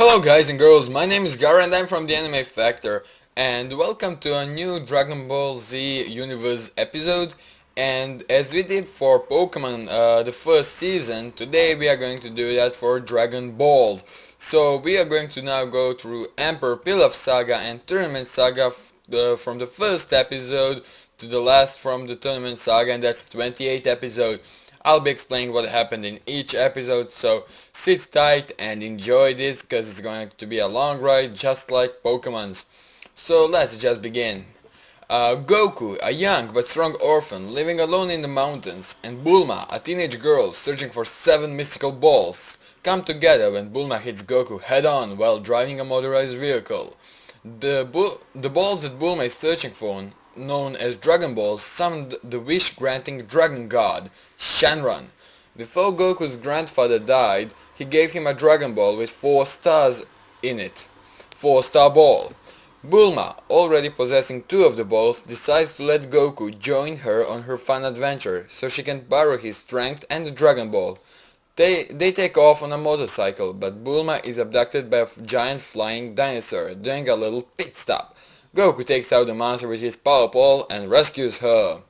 Hello guys and girls, my name is Gara and I'm from the Anime Factor, and welcome to a new Dragon Ball Z Universe episode. And as we did for Pokemon the first season, today we are going to do that for Dragon Ball. So we are going to now go through Emperor Pilaf Saga and Tournament Saga from the first episode to the last from the Tournament Saga, and that's 28 episode. I'll be explaining what happened in each episode, so sit tight and enjoy this because it's going to be a long ride just like Pokemon's. So let's just begin. Goku, a young but strong orphan living alone in the mountains, and Bulma, a teenage girl searching for 7 mystical balls, come together when Bulma hits Goku head-on while driving a motorized vehicle. The balls that Bulma is searching for, known as Dragon Balls, summoned the wish-granting dragon god, Shenron. Before Goku's grandfather died, he gave him a Dragon Ball with 4 stars in it. 4-star ball. Bulma, already possessing 2 of the balls, decides to let Goku join her on her fun adventure, so she can borrow his strength and the Dragon Ball. They take off on a motorcycle, but Bulma is abducted by a giant flying dinosaur doing a little pit stop. Goku takes out the monster with his power pole and rescues her.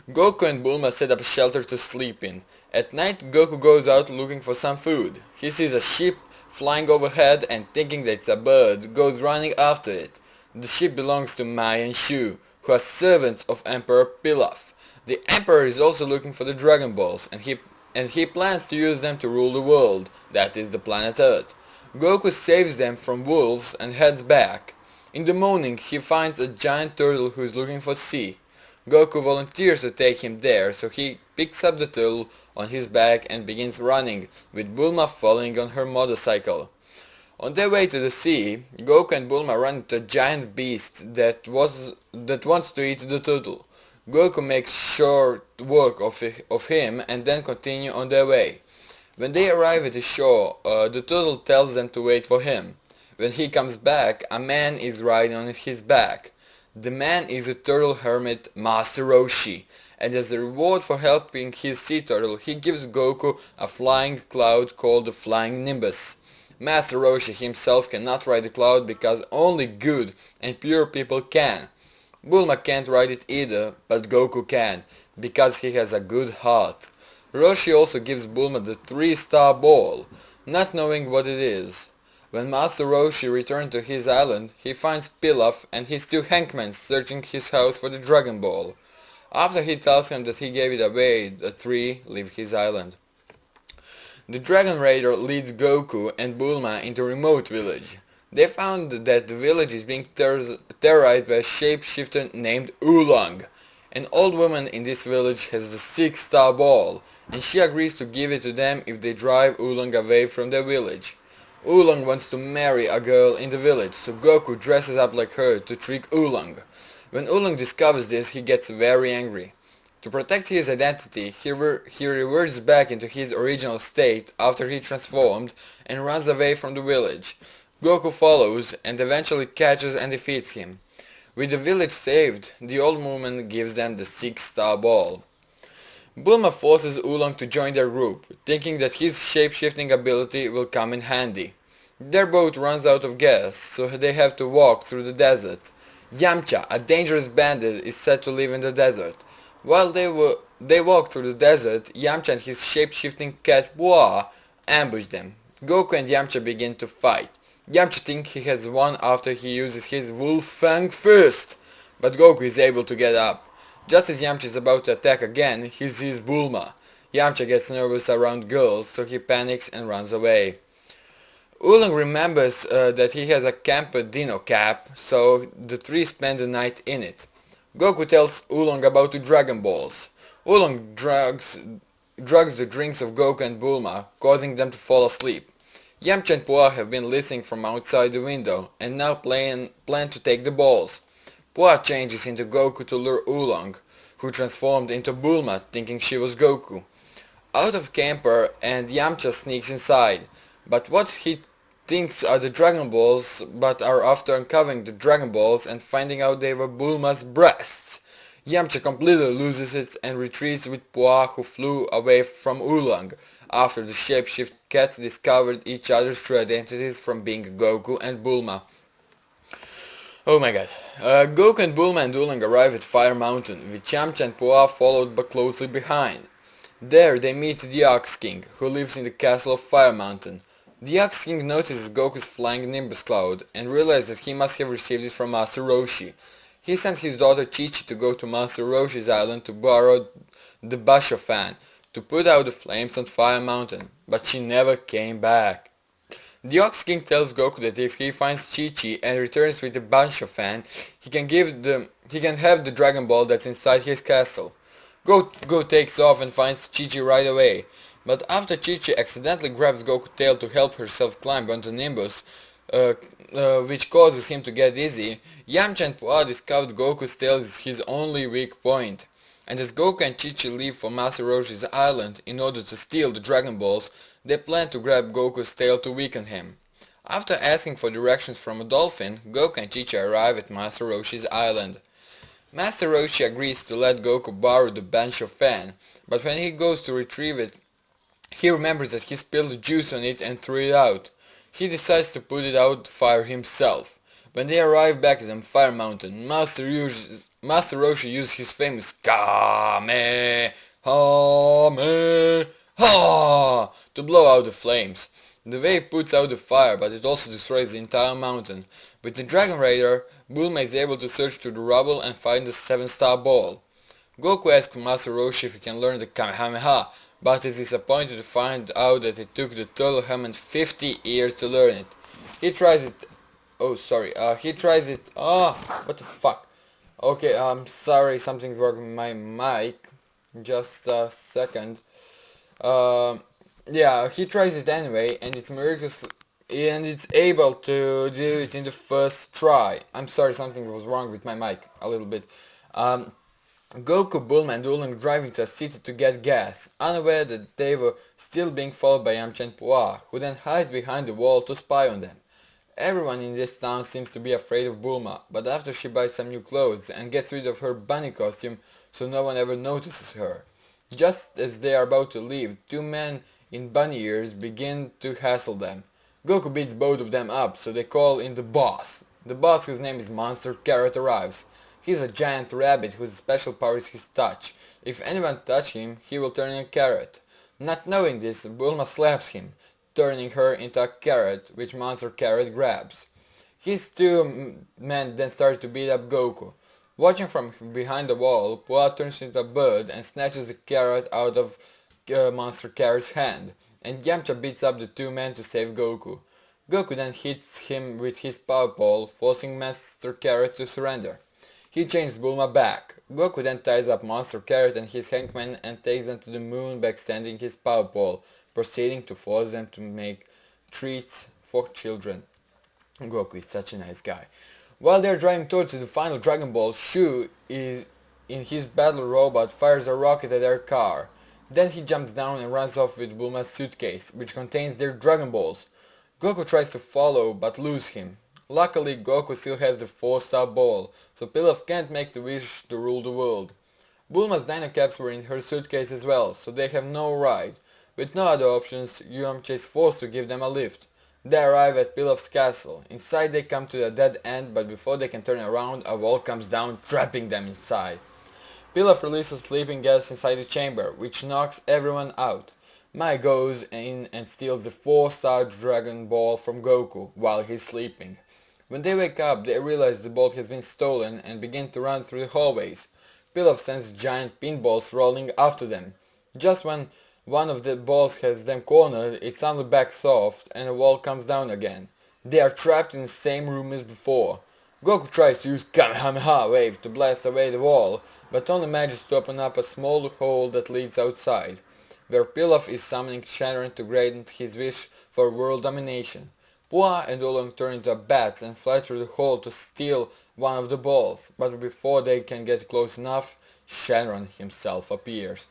Goku and Bulma set up a shelter to sleep in. At night, Goku goes out looking for some food. He sees a sheep flying overhead and, thinking that it's a bird, goes running after it. The sheep belongs to Mai and Shu, who are servants of Emperor Pilaf. The Emperor is also looking for the Dragon Balls, and he plans to use them to rule the world, that is the planet Earth. Goku saves them from wolves and heads back. In the morning, he finds a giant turtle who is looking for sea. Goku volunteers to take him there, so he picks up the turtle on his back and begins running, with Bulma following on her motorcycle. On their way to the sea, Goku and Bulma run into a giant beast that wants to eat the turtle. Goku makes short work of him and then continue on their way. When they arrive at the shore, the turtle tells them to wait for him. When he comes back, a man is riding on his back. The man is a turtle hermit, Master Roshi, and as a reward for helping his sea turtle, he gives Goku a flying cloud called the Flying Nimbus. Master Roshi himself cannot ride the cloud because only good and pure people can. Bulma can't ride it either, but Goku can, because he has a good heart. Roshi also gives Bulma the 3-star ball, not knowing what it is. When Master Roshi returns to his island, he finds Pilaf and his 2 Hankmans searching his house for the Dragon Ball. After he tells him that he gave it away, the 3 leave his island. The Dragon Raider leads Goku and Bulma into a remote village. They found that the village is being terrorized by a shapeshifter named Oolong. An old woman in this village has the 6-star ball, and she agrees to give it to them if they drive Oolong away from their village. Oolong wants to marry a girl in the village, so Goku dresses up like her to trick Oolong. When Oolong discovers this, he gets very angry. To protect his identity, he reverts back into his original state after he transformed and runs away from the village. Goku follows and eventually catches and defeats him. With the village saved, the old woman gives them the 6-star ball. Bulma forces Oolong to join their group, thinking that his shape-shifting ability will come in handy. Their boat runs out of gas, so they have to walk through the desert. Yamcha, a dangerous bandit, is said to live in the desert. While they walk through the desert, Yamcha and his shape-shifting cat Boa ambush them. Goku and Yamcha begin to fight. Yamcha thinks he has won after he uses his Wolf Fang Fist, but Goku is able to get up. Just as Yamcha is about to attack again, he sees Bulma. Yamcha gets nervous around girls, so he panics and runs away. Oolong remembers that he has a Camper Dino cap, so the 3 spend the night in it. Goku tells Oolong about the Dragon Balls. Oolong drugs the drinks of Goku and Bulma, causing them to fall asleep. Yamcha and Puah have been listening from outside the window, and now plan to take the balls. Puah changes into Goku to lure Oolong, who transformed into Bulma, thinking she was Goku. Out of camper, and Yamcha sneaks inside, but what he thinks are the Dragon Balls, but are after uncovering the Dragon Balls and finding out they were Bulma's breasts. Yamcha completely loses it and retreats with Puah, who flew away from Oolong after the shapeshift cats discovered each other's true identities from being Goku and Bulma. Oh my god. Goku and Bulma and Oolong arrive at Fire Mountain, with Yamcha and Puah followed but closely behind. There they meet the Ox King, who lives in the castle of Fire Mountain. The Ox King notices Goku's flying Nimbus Cloud and realizes that he must have received it from Master Roshi. He sent his daughter Chi-Chi to go to Master Roshi's island to borrow the Basho fan to put out the flames on Fire Mountain, but she never came back. The Ox King tells Goku that if he finds Chi-Chi and returns with the Basho fan, he can have the Dragon Ball that's inside his castle. Goku takes off and finds Chi-Chi right away, but after Chi-Chi accidentally grabs Goku's tail to help herself climb onto Nimbus, which causes him to get dizzy, Yamcha and Puah discovered Goku's tail is his only weak point. And as Goku and Chi-Chi leave for Master Roshi's island in order to steal the Dragon Balls, they plan to grab Goku's tail to weaken him. After asking for directions from a dolphin, Goku and Chi-Chi arrive at Master Roshi's island. Master Roshi agrees to let Goku borrow the Bansho fan, but when he goes to retrieve it, he remembers that he spilled the juice on it and threw it out. He decides to put it out fire himself. When they arrive back at Fire Mountain, Master Roshi uses his famous Kamehameha to blow out the flames. The wave puts out the fire, but it also destroys the entire mountain. With the Dragon Raider, Bulma is able to search through the rubble and find the 7-star ball. Goku asks Master Roshi if he can learn the Kamehameha, but is disappointed to find out that it took the total human 50 years to learn it. He tries it... what the fuck? Okay, I'm sorry, something's wrong with my mic. Just a second. Yeah, he tries it anyway, and it's miraculous, and it's able to do it in the first try. I'm sorry, something was wrong with my mic a little bit. Goku, Bulma, and Oolong drive into a city to get gas, unaware that they were still being followed by Yamcha and Puah, who then hides behind the wall to spy on them. Everyone in this town seems to be afraid of Bulma, but after she buys some new clothes and gets rid of her bunny costume so no one ever notices her. Just as they are about to leave, two men in bunny ears begin to hassle them. Goku beats both of them up, so they call in the boss. The boss, whose name is Monster Carrot, arrives. He's a giant rabbit whose special power is his touch. If anyone touches him, he will turn into a carrot. Not knowing this, Bulma slaps him, turning her into a carrot, which Monster Carrot grabs. His two men then start to beat up Goku. Watching from behind the wall, Puah turns into a bird and snatches the carrot out of Monster Carrot's hand, and Yamcha beats up the two men to save Goku. Goku then hits him with his power pole, forcing Monster Carrot to surrender. He chains Bulma back. Goku then ties up Monster Carrot and his henchmen and takes them to the moon by extending his power pole, proceeding to force them to make treats for children. Goku is such a nice guy. While they are driving towards the final Dragon Ball, Shu is in his battle robot fires a rocket at their car. Then he jumps down and runs off with Bulma's suitcase, which contains their Dragon Balls. Goku tries to follow, but loses him. Luckily, Goku still has the 4-star ball, so Pilaf can't make the wish to rule the world. Bulma's Dino Caps were in her suitcase as well, so they have no ride. With no other options, Yamcha is forced to give them a lift. They arrive at Pilaf's castle. Inside they come to a dead end, but before they can turn around, a wall comes down, trapping them inside. Pilaf releases sleeping gas inside the chamber, which knocks everyone out. Mai goes in and steals the 4-star Dragon Ball from Goku while he's sleeping. When they wake up, they realize the ball has been stolen and begin to run through the hallways. Pilaf sends giant pinballs rolling after them. Just when one of the balls has them cornered, it suddenly backs off and the wall comes down again. They are trapped in the same room as before. Goku tries to use Kamehameha wave to blast away the wall, but only manages to open up a small hole that leads outside, where Pilaf is summoning Shenron to grant his wish for world domination. Puah and Oolong turn into bats and fly through the hole to steal one of the balls, but before they can get close enough, Shenron himself appears.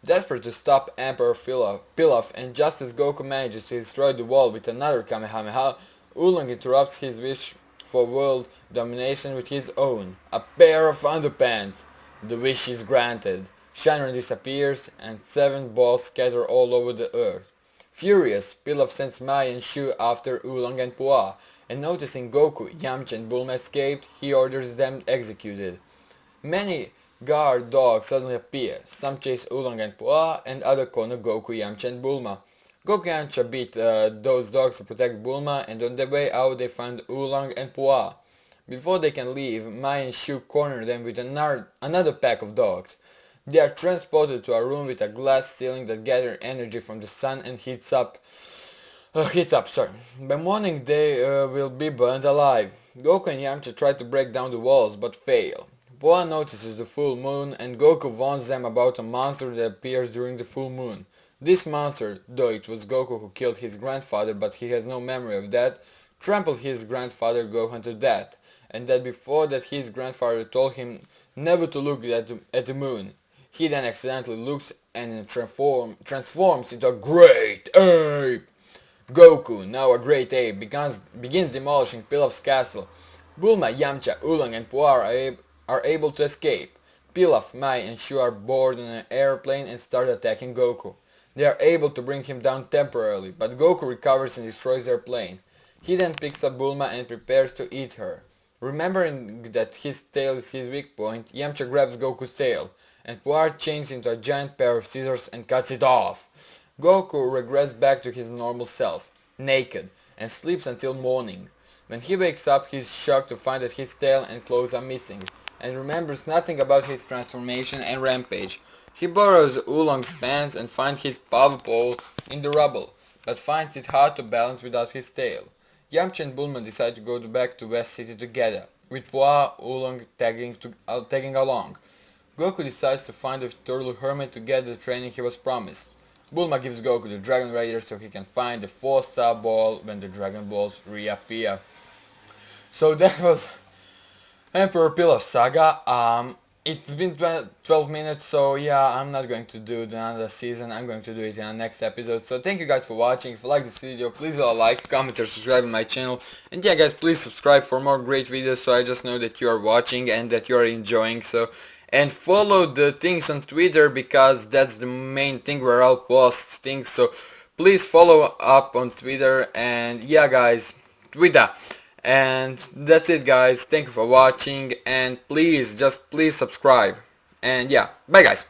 Desperate to stop Emperor Pilaf, and just as Goku manages to destroy the wall with another Kamehameha, Oolong interrupts his wish for world domination with his own, a pair of underpants. The wish is granted. Shannon disappears, and 7 balls scatter all over the earth. Furious, Pilaf sends Mai and Shu after Oolong and Pua, and noticing Goku, Yamcha and Bulma escaped, he orders them executed. Many guard dogs suddenly appear. Some chase Oolong and Pua, and others corner Goku, Yamcha and Bulma. Goku and Yamcha beat those dogs to protect Bulma, and on their way out they find Oolong and Pua. Before they can leave, Mai and Shu corner them with another pack of dogs. They are transported to a room with a glass ceiling that gathers energy from the sun and heats up, sorry. By morning they will be burned alive. Goku and Yamcha try to break down the walls, but fail. Boa notices the full moon, and Goku warns them about a monster that appears during the full moon. This monster, though it was Goku who killed his grandfather, but he has no memory of that, trampled his grandfather Gohan to death, and that before that his grandfather told him never to look at the moon. He then accidentally looks and transforms into a great ape. Goku, now a great ape, begins demolishing Pilaf's castle. Bulma, Yamcha, Oolong and Puar are able to escape. Pilaf, Mai and Shu are board on an airplane and start attacking Goku. They are able to bring him down temporarily, but Goku recovers and destroys their plane. He then picks up Bulma and prepares to eat her. Remembering that his tail is his weak point, Yamcha grabs Goku's tail, and Puar changes into a giant pair of scissors and cuts it off. Goku regrets back to his normal self, naked, and sleeps until morning. When he wakes up, he is shocked to find that his tail and clothes are missing, and remembers nothing about his transformation and rampage. He borrows Oolong's pants and finds his power pole in the rubble, but finds it hard to balance without his tail. Yamcha and Bulma decide to go back to West City together, with Puah Oolong tagging along. Goku decides to find the Turtle Hermit to get the training he was promised. Bulma gives Goku the Dragon Raider so he can find the 4-star ball when the Dragon Balls reappear. So that was Emperor Pilaf Saga. It's been 12 minutes, so yeah, I'm not going to do another season. I'm going to do it in the next episode. So thank you guys for watching. If you like this video, please like, comment, or subscribe to my channel. And yeah, guys, please subscribe for more great videos so I just know that you are watching and that you are enjoying. So, and follow the things on Twitter because that's the main thing where I'll post things. So please follow up on Twitter. And yeah, guys, Twitter. And that's it, guys. Thank you for watching, and please, just please subscribe. And yeah, bye guys.